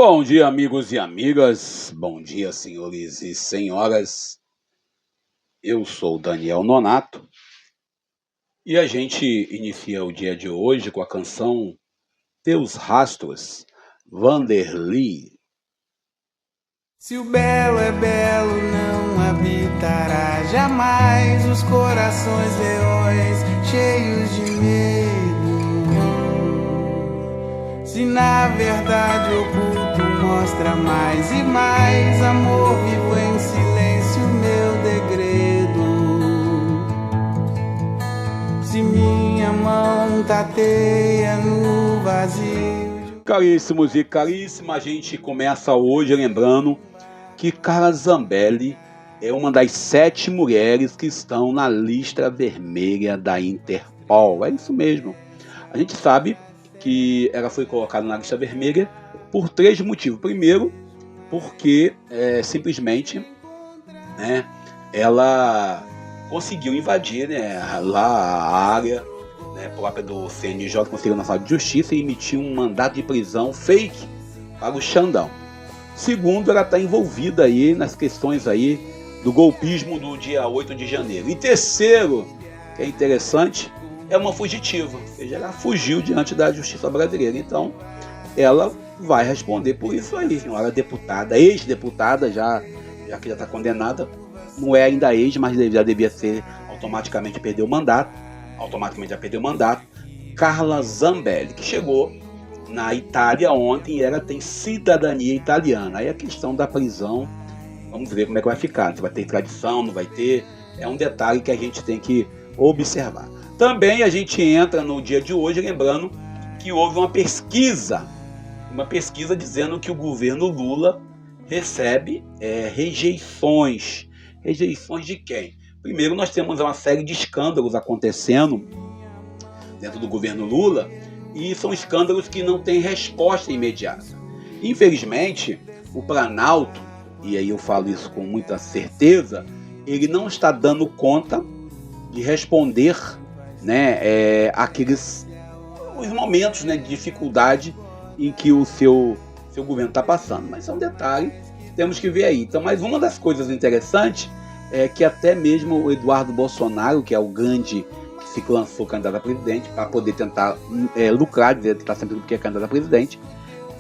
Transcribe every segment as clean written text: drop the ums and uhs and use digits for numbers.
Bom dia, amigos e amigas. Bom dia, senhores e senhoras. Eu sou Daniel Nonato e a gente inicia o dia de hoje com a canção Teus Rastros, Vanderly. Se o belo é belo, não habitará jamais os corações leões cheios de medo. Se na verdade oculto mostra mais e mais amor vivo em silêncio, meu degredo. Se minha mão tateia no vazio. Caríssimos e caríssimas, a gente começa hoje lembrando que Carla Zambelli é uma das 7 mulheres que estão na lista vermelha da Interpol. É isso mesmo. A gente sabe que ela foi colocada na lista vermelha por 3 motivos. Primeiro, porque simplesmente ela conseguiu invadir lá a área própria do CNJ, Conselho Nacional de Justiça, e emitiu um mandato de prisão fake para o Xandão. Segundo, ela está envolvida aí nas questões aí do golpismo do dia 8 de janeiro. E terceiro, que é interessante, é uma fugitiva, ou seja, ela fugiu diante da justiça brasileira. Então, ela vai responder por isso aí. Senhora deputada, ex-deputada, já que já está condenada, não é ainda ex, mas já devia ser, automaticamente perdeu o mandato, Carla Zambelli, que chegou na Itália ontem e ela tem cidadania italiana. Aí a questão da prisão, vamos ver como é que vai ficar. Se vai ter tradição, não vai ter, é um detalhe que a gente tem que observar. Também a gente entra no dia de hoje lembrando que houve uma pesquisa dizendo que o governo Lula recebe rejeições. Rejeições de quem? Primeiro, nós temos uma série de escândalos acontecendo dentro do governo Lula, e são escândalos que não têm resposta imediata. Infelizmente, o Planalto, e aí eu falo isso com muita certeza, ele não está dando conta de responder os momentos de dificuldade em que o seu governo está passando. Mas é um detalhe, temos que ver aí. Então, mas uma das coisas interessantes é que até mesmo o Eduardo Bolsonaro, que é o grande que se lançou candidato a presidente, para poder tentar lucrar, dizer que está sempre porque é candidato a presidente,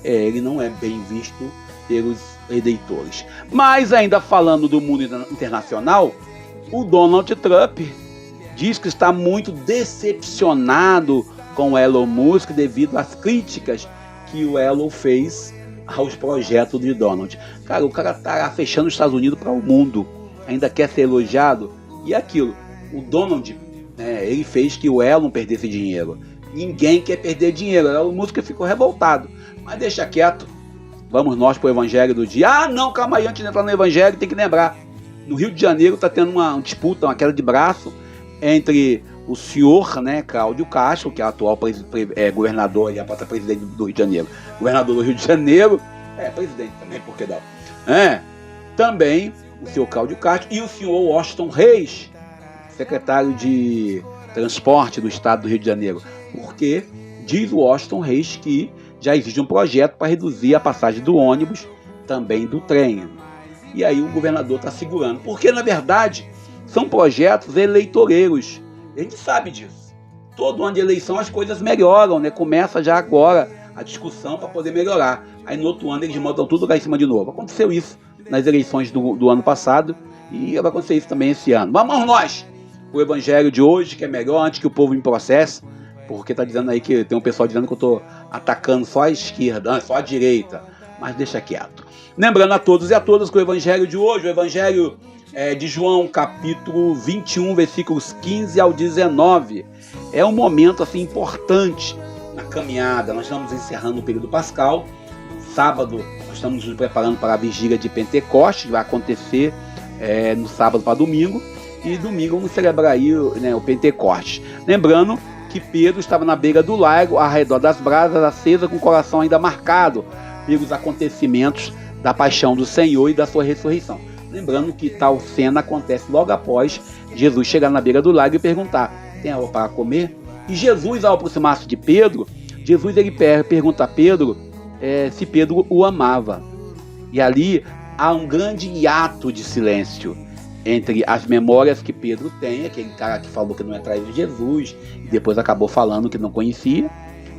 ele não é bem visto pelos eleitores. Mas ainda falando do mundo internacional, o Donald Trump diz que está muito decepcionado com o Elon Musk devido às críticas que o Elon fez aos projetos de Donald. Cara, o cara está fechando os Estados Unidos para o mundo, ainda quer ser elogiado. E aquilo, o Donald, ele fez que o Elon perdesse dinheiro. Ninguém quer perder dinheiro. O Elon Musk ficou revoltado. Mas deixa quieto. Vamos nós para o evangelho do dia. Ah, não, calma aí, antes de entrar no evangelho, tem que lembrar. No Rio de Janeiro está tendo uma disputa, uma queda de braço entre o senhor, Cláudio Castro, que é o atual governador e a própria presidente do Rio de Janeiro. Governador do Rio de Janeiro, presidente também, por que não? Também o senhor Cláudio Castro e o senhor Washington Reis, secretário de Transporte do Estado do Rio de Janeiro. Porque diz o Washington Reis que já existe um projeto para reduzir a passagem do ônibus, também do trem. E aí o governador está segurando. Porque, na verdade, são projetos eleitoreiros. A gente sabe disso. Todo ano de eleição as coisas melhoram, Começa já agora a discussão para poder melhorar. Aí no outro ano eles mandam tudo lá em cima de novo. Aconteceu isso nas eleições do ano passado e vai acontecer isso também esse ano. Vamos nós! O evangelho de hoje, que é melhor antes que o povo me processe, porque tá dizendo aí que tem um pessoal dizendo que eu tô atacando só a esquerda, só a direita, mas deixa quieto. Lembrando a todos e a todas que o evangelho de hoje, o evangelho de João, capítulo 21, versículos 15 ao 19, é um momento assim importante na caminhada. Nós estamos encerrando o período pascal. Sábado nós estamos nos preparando para a vigília de Pentecostes, que vai acontecer no sábado para domingo, e domingo vamos celebrar aí o Pentecostes. Lembrando que Pedro estava na beira do lago, ao redor das brasas acesas, com o coração ainda marcado pelos acontecimentos da paixão do Senhor e da sua ressurreição. Lembrando que tal cena acontece logo após Jesus chegar na beira do lago e perguntar: tem algo para comer? E Jesus, ao aproximar-se de Pedro, ele pergunta a Pedro se Pedro o amava. E ali há um grande hiato de silêncio entre as memórias que Pedro tem, aquele cara que falou que não ia trair Jesus, e depois acabou falando que não conhecia,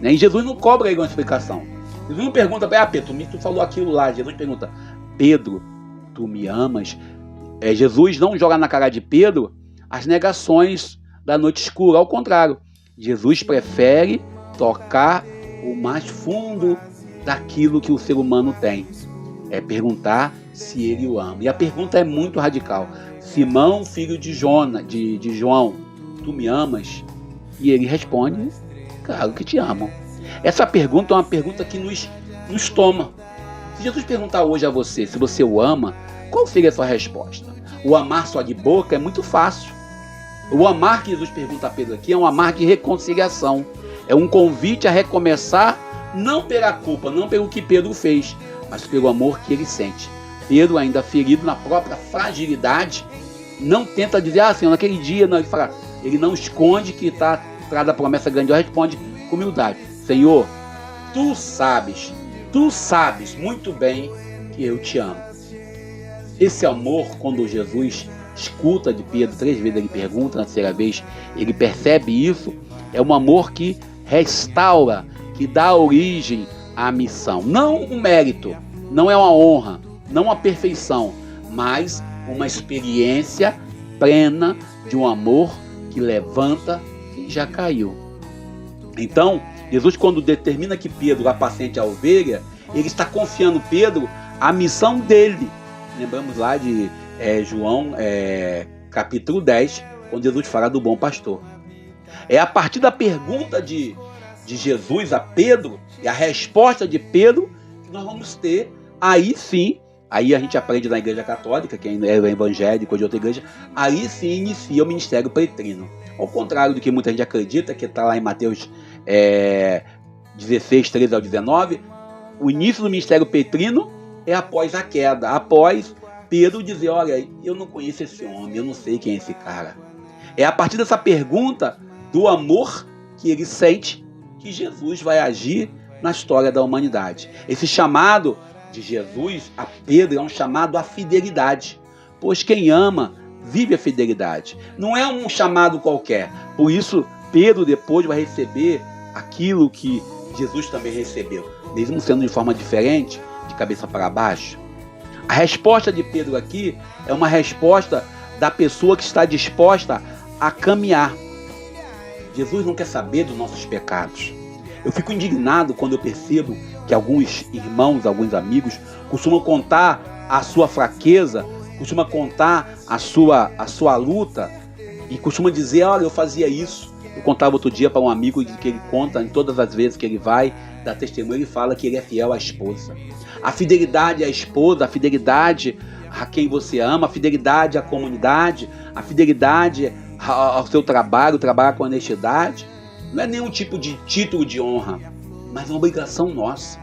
né? E Jesus não cobra aí uma explicação. Jesus não pergunta, Pedro, tu falou aquilo lá. Jesus pergunta, Pedro, tu me amas? Jesus não joga na cara de Pedro as negações da noite escura, ao contrário, Jesus prefere tocar o mais fundo daquilo que o ser humano tem, é perguntar se ele o ama. E a pergunta é muito radical. Simão, filho de João, tu me amas? E ele responde, claro que te amo. Essa pergunta é uma pergunta que nos toma. Se Jesus perguntar hoje a você se você o ama, qual seria a sua resposta? O amar só de boca é muito fácil. O amar que Jesus pergunta a Pedro aqui é um amar de reconciliação. É um convite a recomeçar, não pela culpa, não pelo que Pedro fez, mas pelo amor que ele sente. Pedro, ainda ferido na própria fragilidade, não tenta dizer, Senhor, naquele dia, não, ele não esconde que está atrás da promessa grandiosa, responde com humildade, Senhor, tu sabes muito bem que eu te amo. Esse amor, quando Jesus escuta de Pedro, 3 vezes ele pergunta, na terceira vez ele percebe isso, é um amor que restaura, que dá origem à missão. Não um mérito, não é uma honra, não uma perfeição, mas uma experiência plena de um amor que levanta quem já caiu. Então, Jesus, quando determina que Pedro apacente a ovelha, ele está confiando Pedro a missão dele. Lembramos lá de João capítulo 10, quando Jesus fala do bom pastor. É a partir da pergunta de Jesus a Pedro e a resposta de Pedro que nós vamos ter, aí sim, aí a gente aprende na Igreja Católica, quem é evangélico ou de outra igreja, aí sim inicia o ministério petrino. Ao contrário do que muita gente acredita, que está lá em Mateus 16, 13 ao 19, o início do ministério petrino é após a queda, após Pedro dizer, olha, eu não conheço esse homem, eu não sei quem é esse cara. É a partir dessa pergunta do amor que ele sente que Jesus vai agir na história da humanidade. Esse chamado de Jesus a Pedro é um chamado à fidelidade, pois quem ama vive a fidelidade. Não é um chamado qualquer. Por isso, Pedro depois vai receber aquilo que Jesus também recebeu, mesmo sendo de forma diferente, de cabeça para baixo. A resposta de Pedro aqui é uma resposta da pessoa que está disposta a caminhar. Jesus não quer saber dos nossos pecados. Eu fico indignado quando eu percebo que alguns irmãos, alguns amigos costumam contar a sua fraqueza, costumam contar a sua luta e costumam dizer, olha, eu fazia isso. Eu contava outro dia para um amigo que ele conta, em todas as vezes que ele vai dar testemunho, ele fala que ele é fiel à esposa. A fidelidade à esposa, a fidelidade a quem você ama, a fidelidade à comunidade, a fidelidade ao seu trabalho, trabalhar com honestidade, não é nenhum tipo de título de honra, mas é uma obrigação nossa.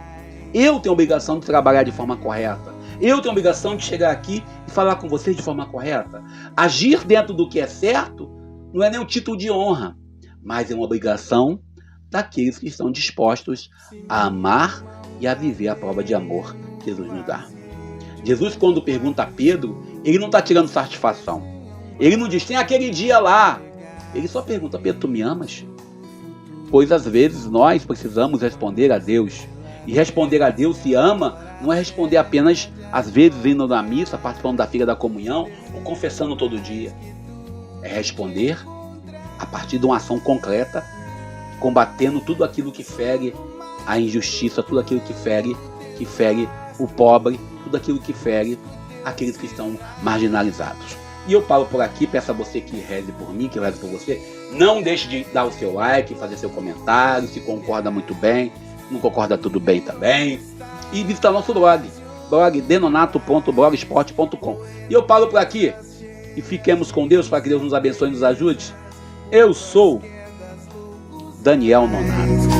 Eu tenho a obrigação de trabalhar de forma correta. Eu tenho a obrigação de chegar aqui e falar com vocês de forma correta. Agir dentro do que é certo não é nenhum título de honra, mas é uma obrigação daqueles que estão dispostos a amar e a viver a prova de amor que Jesus nos dá. Jesus, quando pergunta a Pedro, ele não está tirando satisfação. Ele não diz, tem aquele dia lá. Ele só pergunta, Pedro, tu me amas? Pois às vezes nós precisamos responder a Deus. E responder a Deus se ama não é responder apenas, às vezes, indo na missa, participando da fila da comunhão ou confessando todo dia. É responder a partir de uma ação concreta, combatendo tudo aquilo que fere a injustiça, tudo aquilo que fere o pobre, tudo aquilo que fere aqueles que estão marginalizados. E eu paro por aqui, peço a você que reze por mim, que reze por você. Não deixe de dar o seu like, fazer seu comentário, se concorda muito bem, não concorda tudo bem também. E visitar nosso blog denonato.blogspot.com. E eu paro por aqui e fiquemos com Deus, para que Deus nos abençoe e nos ajude. Eu sou Daniel Nonato.